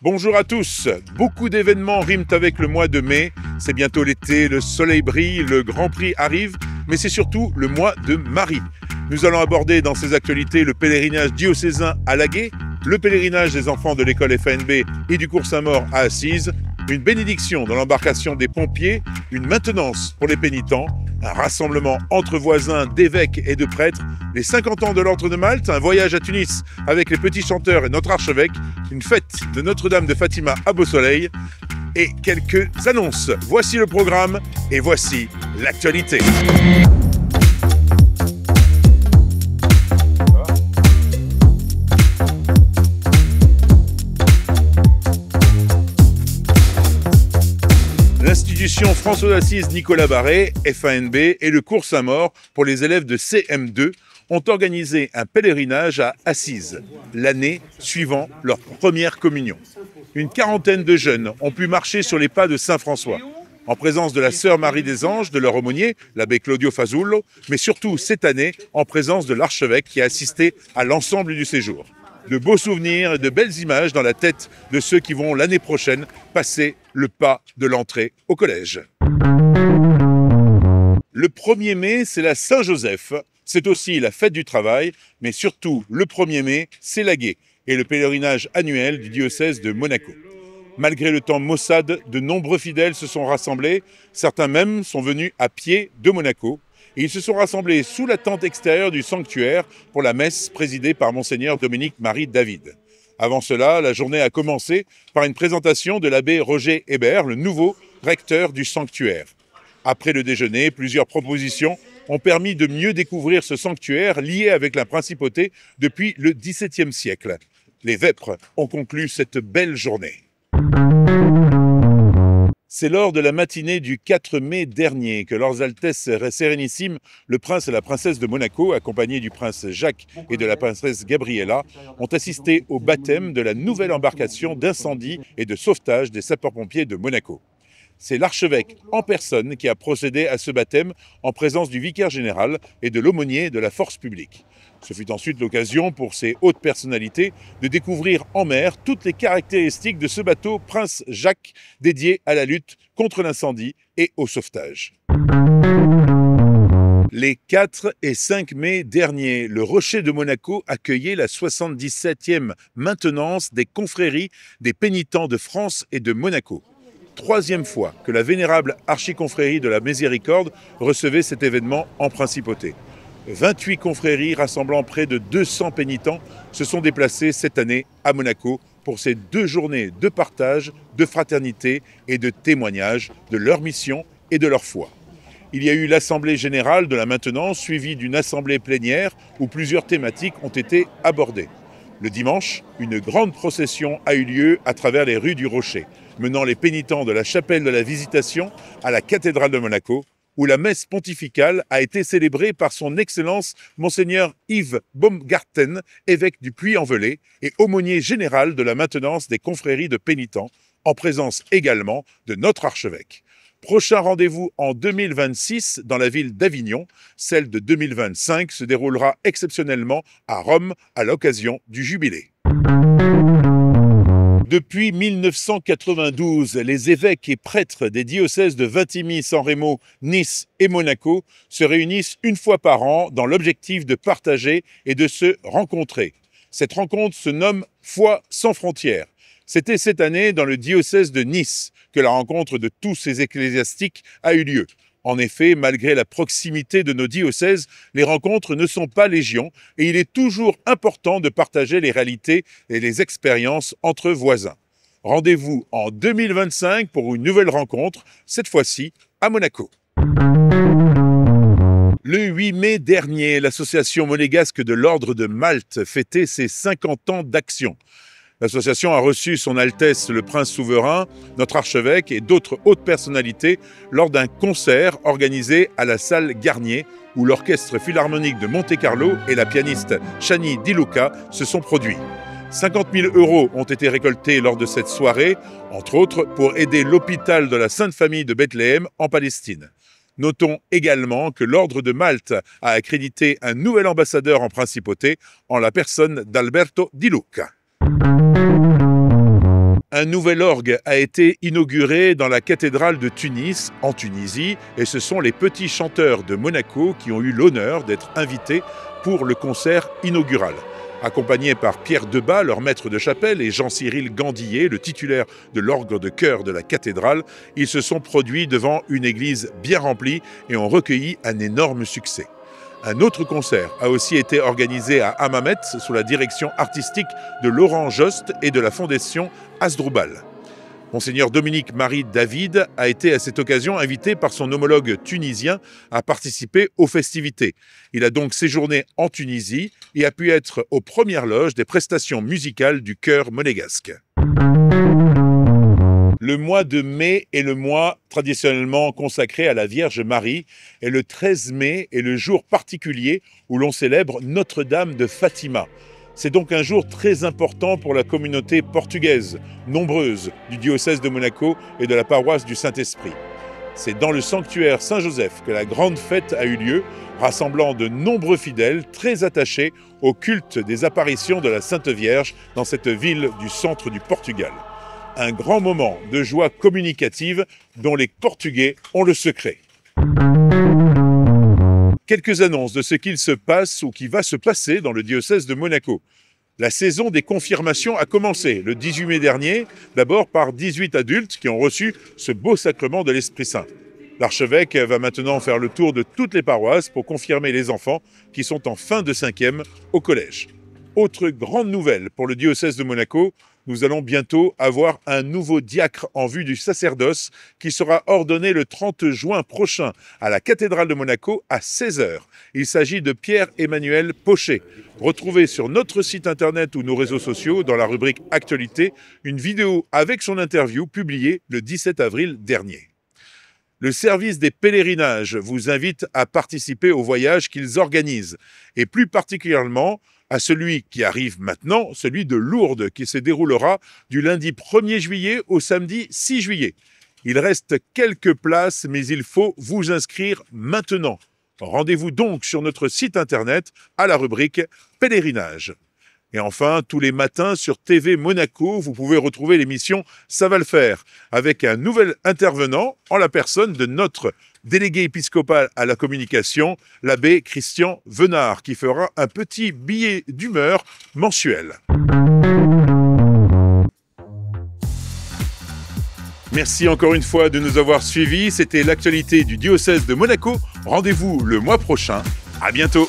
Bonjour à tous. Beaucoup d'événements riment avec le mois de mai. C'est bientôt l'été, le soleil brille, le Grand Prix arrive, mais c'est surtout le mois de Marie. Nous allons aborder dans ces actualités le pèlerinage diocésain à Laguet, le pèlerinage des enfants de l'école FANB et du cours Saint-Maur à Assise, une bénédiction dans l'embarcation des pompiers, une maintenance pour les pénitents, un rassemblement entre voisins d'évêques et de prêtres, les 50 ans de l'Ordre de Malte, un voyage à Tunis avec les petits chanteurs et notre archevêque, une fête de Notre-Dame de Fatima à Beau-Soleil et quelques annonces. Voici le programme et voici l'actualité. L'Institution François d'Assise Nicolas Barré, FANB, et le cours Saint-Maur pour les élèves de CM2 ont organisé un pèlerinage à Assise, l'année suivant leur première communion. Une quarantaine de jeunes ont pu marcher sur les pas de Saint-François, en présence de la sœur Marie des Anges, de leur aumônier, l'abbé Claudio Fasullo, mais surtout cette année en présence de l'archevêque qui a assisté à l'ensemble du séjour. De beaux souvenirs et de belles images dans la tête de ceux qui vont l'année prochaine passer le pas de l'entrée au collège. Le 1er mai, c'est la Saint-Joseph. C'est aussi la fête du travail, mais surtout le 1er mai, c'est Laguet et le pèlerinage annuel du diocèse de Monaco. Malgré le temps maussade, de nombreux fidèles se sont rassemblés, certains même sont venus à pied de Monaco. Et ils se sont rassemblés sous la tente extérieure du sanctuaire pour la messe présidée par Monseigneur Dominique-Marie David. Avant cela, la journée a commencé par une présentation de l'abbé Roger Hébert, le nouveau recteur du sanctuaire. Après le déjeuner, plusieurs propositions ont permis de mieux découvrir ce sanctuaire lié avec la principauté depuis le XVIIe siècle. Les vêpres ont conclu cette belle journée. C'est lors de la matinée du 4 mai dernier que leurs Altesses Sérénissimes, le prince et la princesse de Monaco, accompagnés du prince Jacques et de la princesse Gabriella, ont assisté au baptême de la nouvelle embarcation d'incendie et de sauvetage des sapeurs-pompiers de Monaco. C'est l'archevêque en personne qui a procédé à ce baptême en présence du vicaire général et de l'aumônier de la force publique. Ce fut ensuite l'occasion pour ces hautes personnalités de découvrir en mer toutes les caractéristiques de ce bateau Prince Jacques dédié à la lutte contre l'incendie et au sauvetage. Les 4 et 5 mai derniers, le Rocher de Monaco accueillait la 77e maintenance des confréries des pénitents de France et de Monaco. 3e fois que la vénérable archiconfrérie de la Miséricorde recevait cet événement en principauté. 28 confréries rassemblant près de 200 pénitents se sont déplacées cette année à Monaco pour ces 2 journées de partage, de fraternité et de témoignage de leur mission et de leur foi. Il y a eu l'Assemblée générale de la maintenance suivie d'une assemblée plénière où plusieurs thématiques ont été abordées. Le dimanche, une grande procession a eu lieu à travers les rues du Rocher, menant les pénitents de la chapelle de la Visitation à la cathédrale de Monaco, où la messe pontificale a été célébrée par son Excellence Monseigneur Yves Baumgarten, évêque du Puy-en-Velay et aumônier général de la maintenance des confréries de pénitents, en présence également de notre archevêque. Prochain rendez-vous en 2026 dans la ville d'Avignon. Celle de 2025 se déroulera exceptionnellement à Rome à l'occasion du jubilé. Depuis 1992, les évêques et prêtres des diocèses de Vintimille, San Remo, Nice et Monaco se réunissent une fois par an dans l'objectif de partager et de se rencontrer. Cette rencontre se nomme Foi sans frontières. C'était cette année dans le diocèse de Nice que la rencontre de tous ces ecclésiastiques a eu lieu. En effet, malgré la proximité de nos diocèses, les rencontres ne sont pas légion et il est toujours important de partager les réalités et les expériences entre voisins. Rendez-vous en 2025 pour une nouvelle rencontre, cette fois-ci à Monaco. Le 8 mai dernier, l'association monégasque de l'Ordre de Malte fêtait ses 50 ans d'action. L'association a reçu son Altesse le Prince Souverain, notre archevêque et d'autres hautes personnalités lors d'un concert organisé à la salle Garnier où l'orchestre philharmonique de Monte-Carlo et la pianiste Chani Di Luca se sont produits. 50 000 € ont été récoltés lors de cette soirée, entre autres pour aider l'hôpital de la Sainte Famille de Bethléem en Palestine. Notons également que l'Ordre de Malte a accrédité un nouvel ambassadeur en principauté en la personne d'Alberto Di Luca. Un nouvel orgue a été inauguré dans la cathédrale de Tunis, en Tunisie, et ce sont les petits chanteurs de Monaco qui ont eu l'honneur d'être invités pour le concert inaugural. Accompagnés par Pierre Debat, leur maître de chapelle, et Jean-Cyril Gandillet, le titulaire de l'orgue de chœur de la cathédrale, ils se sont produits devant une église bien remplie et ont recueilli un énorme succès. Un autre concert a aussi été organisé à Hammamet sous la direction artistique de Laurent Jost et de la fondation Hasdrubal. Monseigneur Dominique-Marie David a été à cette occasion invité par son homologue tunisien à participer aux festivités. Il a donc séjourné en Tunisie et a pu être aux premières loges des prestations musicales du chœur monégasque. Le mois de mai est le mois traditionnellement consacré à la Vierge Marie et le 13 mai est le jour particulier où l'on célèbre Notre-Dame de Fatima. C'est donc un jour très important pour la communauté portugaise, nombreuse, du diocèse de Monaco et de la paroisse du Saint-Esprit. C'est dans le sanctuaire Saint-Joseph que la grande fête a eu lieu, rassemblant de nombreux fidèles très attachés au culte des apparitions de la Sainte Vierge dans cette ville du centre du Portugal. Un grand moment de joie communicative dont les Portugais ont le secret. Quelques annonces de ce qu'il se passe ou qui va se passer dans le diocèse de Monaco. La saison des confirmations a commencé le 18 mai dernier, d'abord par 18 adultes qui ont reçu ce beau sacrement de l'Esprit Saint. L'archevêque va maintenant faire le tour de toutes les paroisses pour confirmer les enfants qui sont en fin de 5e au collège. Autre grande nouvelle pour le diocèse de Monaco, nous allons bientôt avoir un nouveau diacre en vue du sacerdoce qui sera ordonné le 30 juin prochain à la cathédrale de Monaco à 16h. Il s'agit de Pierre-Emmanuel Pochet. Retrouvez sur notre site internet ou nos réseaux sociaux, dans la rubrique Actualité, une vidéo avec son interview publiée le 17 avril dernier. Le service des pèlerinages vous invite à participer aux voyages qu'ils organisent, et plus particulièrement à celui qui arrive maintenant, celui de Lourdes, qui se déroulera du lundi 1er juillet au samedi 6 juillet. Il reste quelques places, mais il faut vous inscrire maintenant. Rendez-vous donc sur notre site internet à la rubrique Pèlerinage. Et enfin, tous les matins sur TV Monaco, vous pouvez retrouver l'émission Ça va le faire, avec un nouvel intervenant en la personne de notre délégué épiscopal à la communication, l'abbé Christian Venard, qui fera un petit billet d'humeur mensuel. Merci encore une fois de nous avoir suivis. C'était l'actualité du diocèse de Monaco. Rendez-vous le mois prochain. À bientôt.